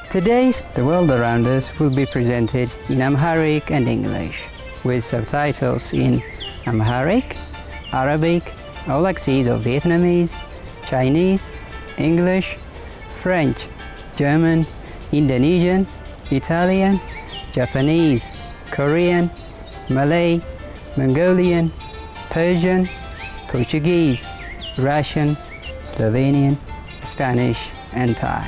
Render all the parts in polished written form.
Today, the world around us will be presented in Amharic and English, with subtitles in Amharic, Arabic, Aulacese or Vietnamese, Chinese, English, French, German, Indonesian, Italian, Japanese, Korean, Malay, Mongolian, Persian, Portuguese, Russian, Slovenian, Spanish, and Thai.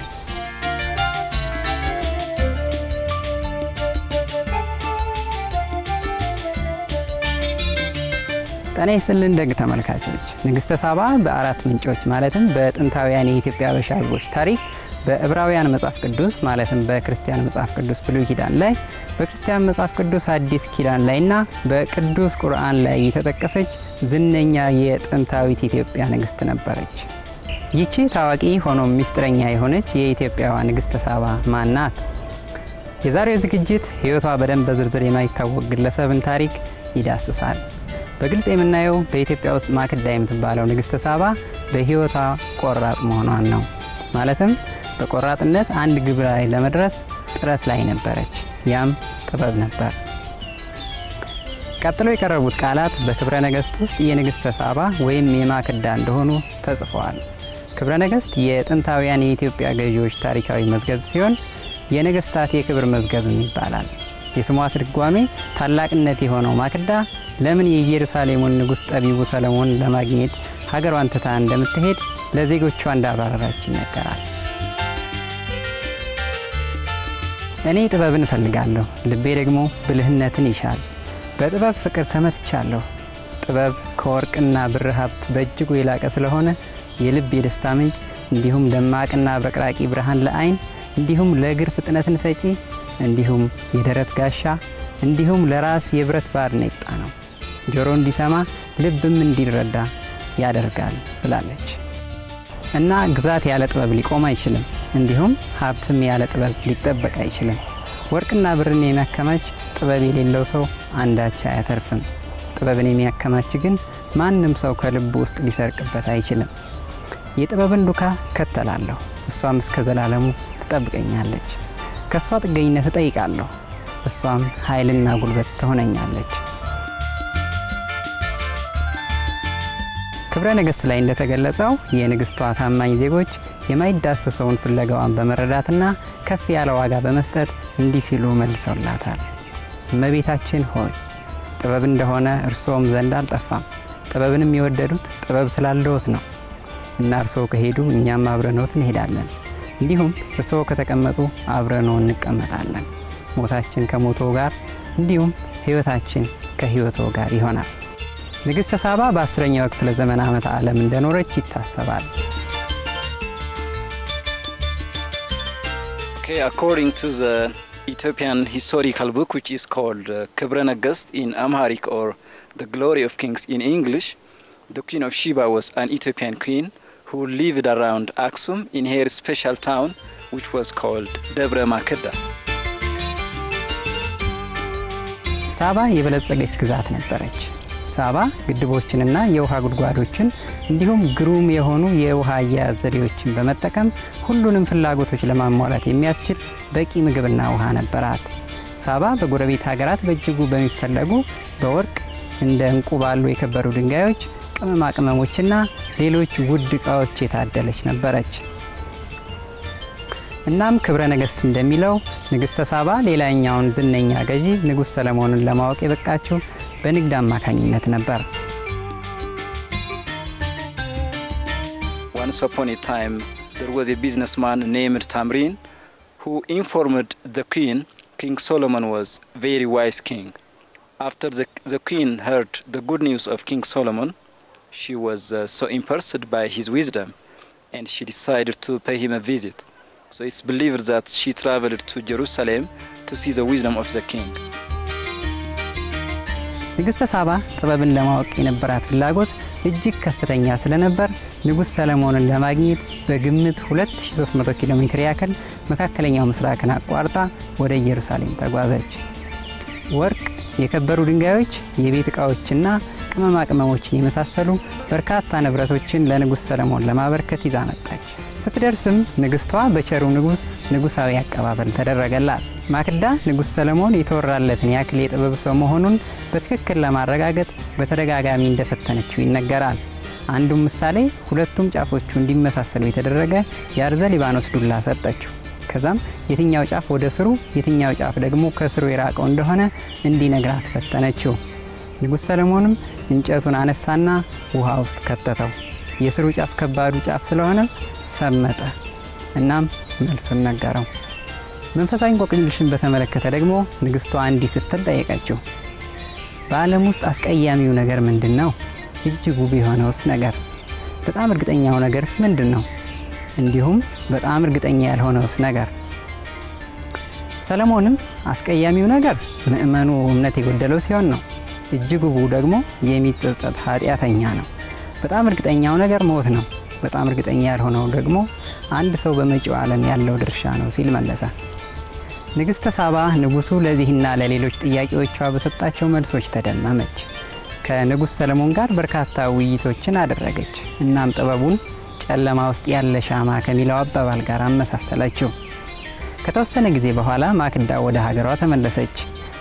ጤና ይስጥልን ደግ ተመልካቾች፣ ንግስተ ሳባ በአራት ምንጮች ማለትም በጥንታውያን የኢትዮጵያ በሻግቦች ታሪክ፣ በዕብራውያን መጽሐፍ ቅዱስ ማለትም በክርስቲያን መጽሐፍ ቅዱስ ብሉይ ኪዳን ላይ፣ በክርስቲያን መጽሐፍ ቅዱስ አዲስ ኪዳን ላይና በቅዱስ ቁርአን ላይ የተጠቀሰች ዝነኛ የጥንታዊት ኢትዮጵያ ንግስት ነበረች። ይህች ታዋቂ ሆኖም ሚስጥረኛ የሆነች የኢትዮጵያዋ ንግስተ ሳባ ማን ናት? የዛሬው ዝግጅት ህይወቷ በደንብ በዝርዝር የማይታወቅ ግለሰብን ታሪክ ይዳስሳል። በግልጽ የምናየው በኢትዮጵያ ውስጥ ማክዳ የምትባለው ንግስተ ሳባ በህይወቷ ቆራጥ መሆኗን ነው። ማለትም በቆራጥነት አንድ ግብ ላይ ለመድረስ ጥረት ላይ ነበረች። ያም ጥበብ ነበር። ቀጥሎ የቀረቡት ቃላት በክብረ ነገስት ውስጥ የንግስተ ሳባ ወይም የማክዳ እንደሆኑ ተጽፈዋል። ክብረ ነገስት የጥንታውያን የኢትዮጵያ ገዢዎች ታሪካዊ መዝገብ ሲሆን የነገስታት የክብር መዝገብም ይባላል። የስሟ ትርጓሜ ታላቅነት የሆነው ማክዳ ለምን የኢየሩሳሌሙን ንጉስ ጠቢቡ ሰለሞን ለማግኘት ሀገሯን ትታ እንደምትሄድ ለዜጎቿ እንዳብራራች ይነገራል። እኔ ጥበብን እፈልጋለሁ፣ ልቤ ደግሞ ብልህነትን ይሻል። በጥበብ ፍቅር ተመትቻለሁ። ጥበብ ከወርቅና ብር ሀብት በእጅጉ የላቀ ስለሆነ የልብ የደስታ ምንጭ፣ እንዲሁም ደማቅና አብረቅራቂ ብርሃን ለአይን፣ እንዲሁም ለእግር ፍጥነትን ሰጪ፣ እንዲሁም የደረት ጋሻ፣ እንዲሁም ለራስ የብረት ባርኔጣ ነው። ጆሮ እንዲሰማ ልብም እንዲረዳ ያደርጋል ብላለች። እና ግዛት ያለ ጥበብ ሊቆም አይችልም፣ እንዲሁም ሀብትም ያለ ጥበብ ሊጠበቅ አይችልም። ወርቅና ብርን የሚያከማች ጥበብ የሌለው ሰው አንዳች አያተርፍም። ጥበብን የሚያከማች ግን ማንም ሰው ከልቡ ውስጥ ሊሰርቅበት አይችልም። የጥበብን ዱካ ከተላለሁ፣ እሷም እስከ ዘላለሙ ትጠብቀኛለች። ከሷ ጥገኝነት እጠይቃለሁ፣ እሷም ኃይልና ጉልበት ትሆነኛለች። ክብረ ነገስት ላይ እንደተገለጸው የንግስቷ ታማኝ ዜጎች የማይዳሰሰውን ፍለጋዋን በመረዳትና ከፍ ያለ ዋጋ በመስጠት እንዲህ ሲሉ መልሰውላታል። እመቤታችን ሆይ ጥበብ እንደሆነ እርሶም ዘንድ አልጠፋም። ጥበብንም የወደዱት ጥበብ ስላለዎት ነው። እና እርሶ ከሄዱ እኛም አብረኖት እንሄዳለን። እንዲሁም እርሶ ከተቀመጡ አብረኖ እንቀመጣለን። ሞታችን ከሞቶ ጋር እንዲሁም ህይወታችን ከህይወቶ ጋር ይሆናል። ንግስተ ሳባ በ10ኛው ክፍለ ዘመን ዓመተ ዓለም እንደኖረች ይታሰባል። Okay, according to the Ethiopian historical book which is called Kibre Negest in Amharic or The Glory of Kings in English, the Queen of Sheba was an Ethiopian queen who lived around Aksum in her special town which was called Debre Makeda. ሳባ የበለጸገች ግዛት ነበረች። ሳባ ግድቦችንና የውሃ ጉድጓዶችን እንዲሁም ግሩም የሆኑ የውሃ አያያዝ ዘዴዎችን በመጠቀም ሁሉንም ፍላጎቶች ለማሟላት የሚያስችል በቂ ምግብና ውሃ ነበራት። ሳባ በጎረቤት ሀገራት በእጅጉ በሚፈለጉ በወርቅ እንደ እንቁ ባሉ የከበሩ ድንጋዮች፣ ቅመማ ቅመሞችና ሌሎች ውድ ዕቃዎች የታደለች ነበረች። እናም ክብረ ነገስት እንደሚለው ንግስተ ሳባ ሌላኛውን ዝነኛ ገዢ ንጉስ ሰለሞንን ለማወቅ የበቃችው በንግድ አማካኝነት ነበር። Once upon a time there was a businessman named Tamrin who informed the queen King Solomon was a very wise king. After the queen heard the good news of King Solomon, she was so impressed by his wisdom and she decided to pay him a visit. So it's believed that she traveled to Jerusalem to see the wisdom of the king. ንግስተ ሳባ ጥበብን ለማወቅ የነበራት ፍላጎት እጅግ ከፍተኛ ስለነበር ንጉስ ሰለሞንን ለማግኘት በግምት 2300 ኪሎ ሜትር ያክል መካከለኛው ምስራቅን አቋርጣ ወደ ኢየሩሳሌም ተጓዘች። ወርቅ፣ የከበሩ ድንጋዮች፣ የቤት ዕቃዎችና ቅመማ ቅመሞችን የመሳሰሉ በርካታ ንብረቶችን ለንጉስ ሰለሞን ለማበርከት ይዛ መጣች። ስትደርስም ንግስቷ በቸሩ ንጉሳዊ አቀባበል ተደረገላት። ማክዳ ንጉስ ሰለሞን የተወራለትን ያክል የጥበብ ሰው መሆኑን በትክክል ለማረጋገጥ በተደጋጋሚ እንደፈተነችው ይነገራል። አንዱም ምሳሌ ሁለቱም ጫፎቹ እንዲመሳሰሉ የተደረገ የአርዘ ሊባኖስ ዱላ ሰጠችው። ከዛም የትኛው ጫፍ ወደ ስሩ የትኛው ጫፍ ደግሞ ከስሩ የራቀው እንደሆነ እንዲነግራት ፈተነችው። ንጉስ ሰለሞንም እንጨቱን አነሳና ውሃ ውስጥ ከተተው። የስሩ ጫፍ ከባዱ ጫፍ ስለሆነ ሰመጠ። እናም መልሱን ነገረው። መንፈሳዊ እንቆቅልሽን በተመለከተ ደግሞ ንግስቷ እንዲህ ስትል ጠየቀችው። በዓለም ውስጥ አስቀያሚው ነገር ምንድነው? እጅግ ውብ የሆነውስ ነገር? በጣም እርግጠኛው ነገርስ ምንድነው? እንዲሁም በጣም እርግጠኛ ያልሆነውስ ነገር? ሰለሞንም አስቀያሚው ነገር ምእመኑ እምነት የጎደለው ሲሆን ነው። እጅግ ውቡ ደግሞ የሚጸጸት ኃጢአተኛ ነው። በጣም እርግጠኛው ነገር ሞት ነው። በጣም እርግጠኛ ያልሆነው ደግሞ አንድ ሰው በመጪው ዓለም ያለው ድርሻ ነው ሲል መለሰ። ንግስተ ሳባ ንጉሱ ለዚህና ለሌሎች ጥያቄዎቿ በሰጣቸው መልሶች ተደመመች። ከንጉስ ሰለሞን ጋር በርካታ ውይይቶችን አደረገች። እናም ጥበቡን ጨለማ ውስጥ ያለ ሻማ ከሚለው አባባል ጋር አመሳሰለችው። ከተወሰነ ጊዜ በኋላ ማክዳ ወደ ሀገሯ ተመለሰች።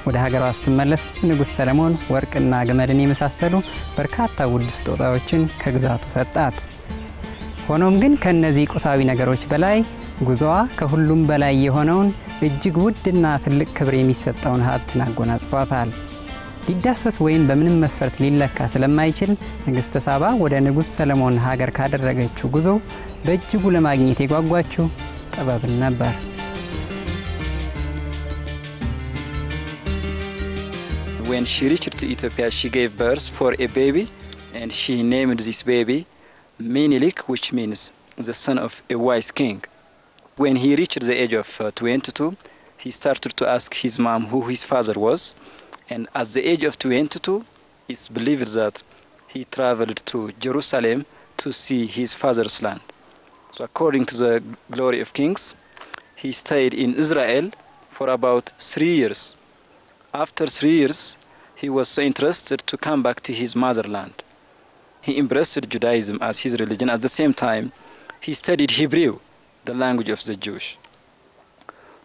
ወደ ሀገሯ ስትመለስ ንጉስ ሰለሞን ወርቅና ግመልን የመሳሰሉ በርካታ ውድ ስጦታዎችን ከግዛቱ ሰጣት። ሆኖም ግን ከነዚህ ቁሳዊ ነገሮች በላይ ጉዞዋ ከሁሉም በላይ የሆነውን እጅግ ውድና ትልቅ ክብር የሚሰጠውን ሀብትን አጎናጽፏታል። ሊዳሰስ ወይም በምንም መስፈርት ሊለካ ስለማይችል ንግስተ ሳባ ወደ ንጉስ ሰለሞን ሀገር ካደረገችው ጉዞ በእጅጉ ለማግኘት የጓጓችው ጥበብን ነበር። When she reached to Ethiopia, she gave birth for a baby, and she named this baby Menelik, which means the son of a wise king. When he reached the age of 22, he started to ask his mom who his father was, and at the age of 22, it's believed that he traveled to Jerusalem to see his father's land. So according to the Glory of Kings, he stayed in Israel for about 3 years. After 3 years, he was so interested to come back to his motherland. He embraced Judaism as his religion. At the same time, he studied Hebrew, the language of the Jews.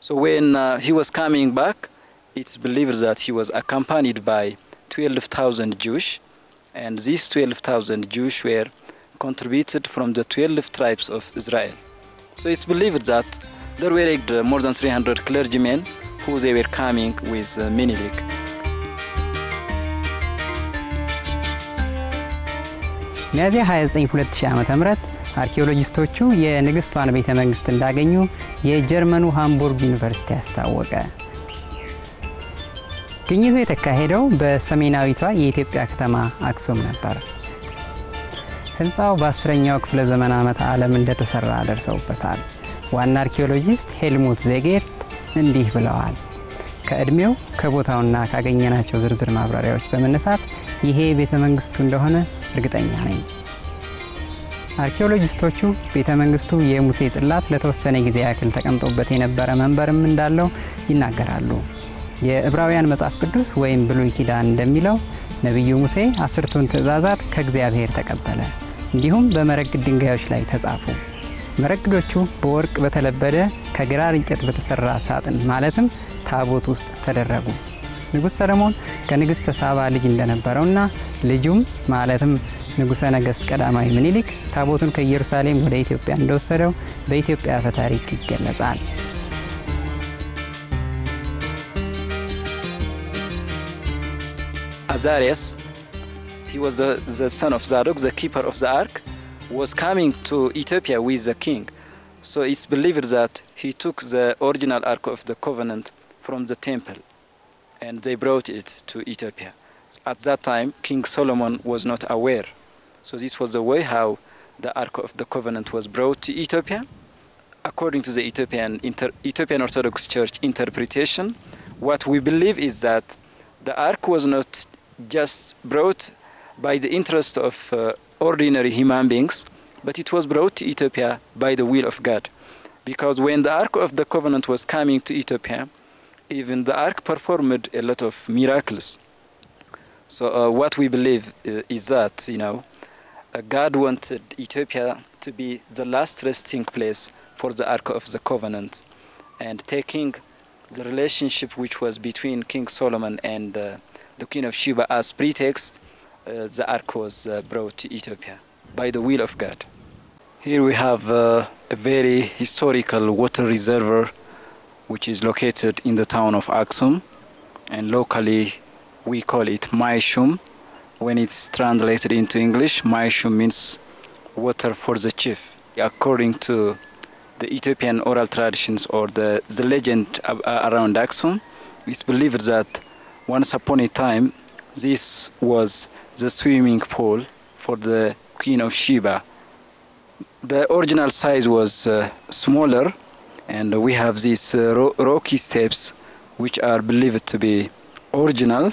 So when he was coming back, it's believed that he was accompanied by 12,000 Jews, and these 12,000 Jews were contributed from the 12 tribes of Israel. So it's believed that there were more than 300 clergymen who they were coming with Menelik. ሚያዝያ 29 2000 ዓ.ም አርኪኦሎጂስቶቹ የንግስቷን ቤተ መንግስት እንዳገኙ የጀርመኑ ሃምቡርግ ዩኒቨርሲቲ አስታወቀ። ግኝቱ የተካሄደው በሰሜናዊቷ የኢትዮጵያ ከተማ አክሱም ነበር። ህንጻው በ10ኛው ክፍለ ዘመን ዓመተ ዓለም እንደተሰራ ደርሰውበታል። ዋና አርኪኦሎጂስት ሄልሙት ዜጌርት እንዲህ ብለዋል። ከእድሜው ከቦታውና ካገኘናቸው ዝርዝር ማብራሪያዎች በመነሳት ይሄ ቤተ መንግስቱ እንደሆነ እርግጠኛ ነኝ። አርኪኦሎጂስቶቹ ቤተ መንግስቱ የሙሴ ጽላት ለተወሰነ ጊዜ ያክል ተቀምጦበት የነበረ መንበርም እንዳለው ይናገራሉ። የዕብራውያን መጽሐፍ ቅዱስ ወይም ብሉይ ኪዳን እንደሚለው ነብዩ ሙሴ 10ቱን ትእዛዛት ከእግዚአብሔር ተቀበለ። እንዲሁም በመረግድ ድንጋዮች ላይ ተጻፉ። መረግዶቹ በወርቅ በተለበደ ከግራር እንጨት በተሰራ ሳጥን ማለትም ታቦት ውስጥ ተደረጉ። ንጉስ ሰለሞን ከንግስተ ሳባ ልጅ እንደነበረውና ልጁም ማለትም ንጉሰ ነገስት ቀዳማዊ ምኒልክ ታቦቱን ከኢየሩሳሌም ወደ ኢትዮጵያ እንደወሰደው በኢትዮጵያ አፈ ታሪክ ይገለጻል። Azarias, he was the son of Zadok, the keeper of the ark, was coming to Ethiopia with the king. So it's believed that he took the original Ark of the Covenant from the temple and they brought it to Ethiopia. At that time, King Solomon was not aware. So this was the way how the Ark of the Covenant was brought to Ethiopia. According to the Ethiopian Orthodox Church interpretation, what we believe is that the Ark was not just brought by the interest of ordinary human beings, but it was brought to Ethiopia by the will of God. Because when the Ark of the Covenant was coming to Ethiopia, even the Ark performed a lot of miracles. So what we believe is that, God wanted Ethiopia to be the last resting place for the Ark of the Covenant, and taking the relationship which was between King Solomon and the Queen of Sheba as pretext, the Ark was brought to Ethiopia by the will of God. Here we have a very historical water reservoir which is located in the town of Aksum, and locally we call it Maishum. When it's translated into English, Maishum means water for the chief. According to the Ethiopian oral traditions or the legend around Aksum, it's believed that once upon a time this was the swimming pool for the Queen of Sheba. The original size was smaller, and we have these rocky steps which are believed to be original,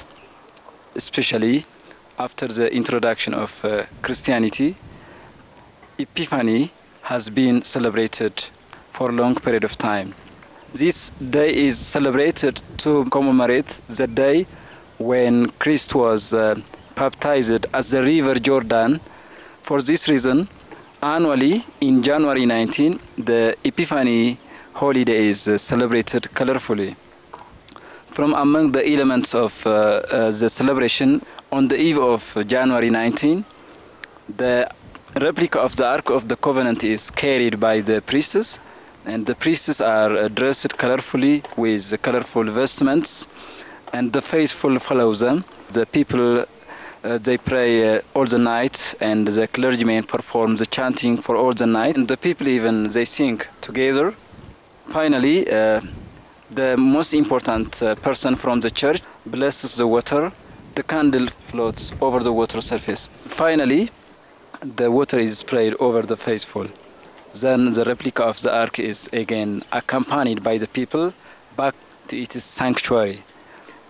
especially after the introduction of Christianity. Epiphany has been celebrated for a long period of time. This day is celebrated to commemorate the day when Christ was baptized at the river Jordan. For this reason, annually in January 19, the Epiphany holiday is celebrated colorfully. From among the elements of the celebration, on the eve of January 19, the replica of the Ark of the Covenant is carried by the priestess, and the priestess are dressed colorfully with colorful vestments, and the faithful follow them. The people they pray all the night, and the clergymen perform the chanting for all the night, and the people even they sing together. Finally, the most important person from the church blesses the water. The candle floats over the water surface. Finally, the water is sprayed over the faithful. Then the replica of the ark is again accompanied by the people back to its sanctuary.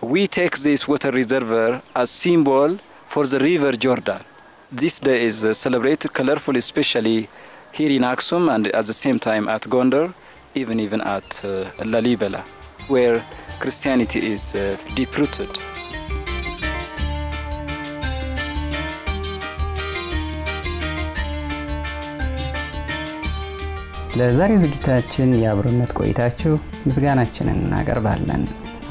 We take this water reservoir as symbol for the river Jordan. This day is celebrated colorfully, especially here in Aksum, and at the same time at Gondar, even at Lalibela, where Christianity is deep-rooted. ለዛሬው ዝግጅታችን የአብሮነት ቆይታችሁ ምስጋናችንን እናቀርባለን።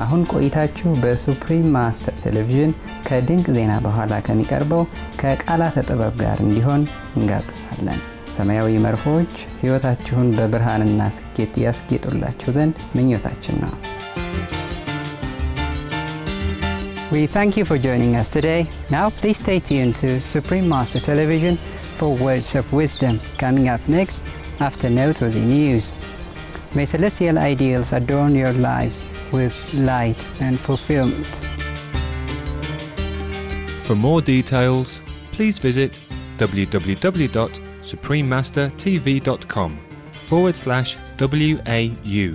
አሁን ቆይታችሁ በሱፕሪም ማስተር ቴሌቪዥን ከድንቅ ዜና በኋላ ከሚቀርበው ከቃላተ ጥበብ ጋር እንዲሆን እንጋብዛለን። ሰማያዊ መርሆች ሕይወታችሁን በብርሃንና ስኬት ያስጌጡላችሁ ዘንድ ምኞታችን ነው። We thank you for joining us today. Now please stay tuned to Supreme Master Television for words of wisdom. Coming up next, after noteworthy news. May celestial ideals adorn your lives with light and fulfillment. For more details, please visit www.suprememastertv.com/WAU.